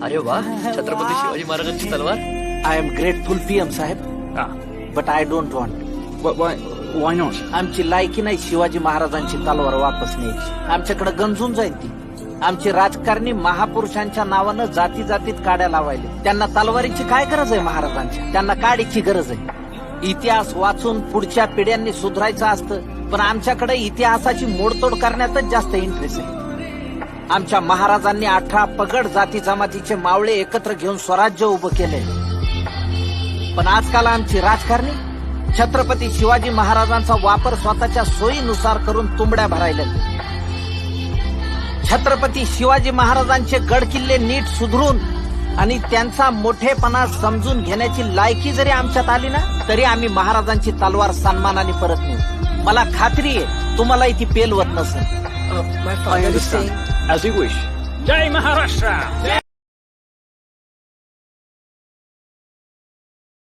अरे वा, छत्रपती शिवाजी महाराजांची तलवार. I am grateful PM saheb, but I don't want. Why not? आमची लायकी नाही शिवाजी महाराजांची तलवार वापस न्यायची. आमच्याकडे गंजून जाईल ती. आमचे राजकारणी महापुरुषांच्या नावानं जाती जातीत काड्या लावायले. त्यांना तलवारीची काय गरज आहे महाराजांच्या? त्यांना काडीची गरज आहे. इतिहास वाचून पुढच्या पिढ्यांनी सुधारायचं असतं, पण आमच्याकडे इतिहासाची मोडतोड करण्यातच जास्त इंटरेस्ट आहे. आमच्या महाराजांनी 18 पगड जाती जमातीचे मावळे एकत्र घेऊन स्वराज्य उभं केले, पण आजकाल आमची राजकारणी छत्रपती शिवाजी महाराजांचा वापर स्वतःच्या सोयीनुसार करून तुंबड्या भरायला. छत्रपती शिवाजी महाराजांचे गड किल्ले नीट सुधरून आणि त्यांचा मोठेपणा समजून घेण्याची लायकी जरी आमच्यात आली ना, तरी आम्ही महाराजांची तलवार सन्मानाने परत नेऊ. मला खात्री आहे तुम्हालाही ती पेलवत नसेल. As you wish. Jai Maharashtra.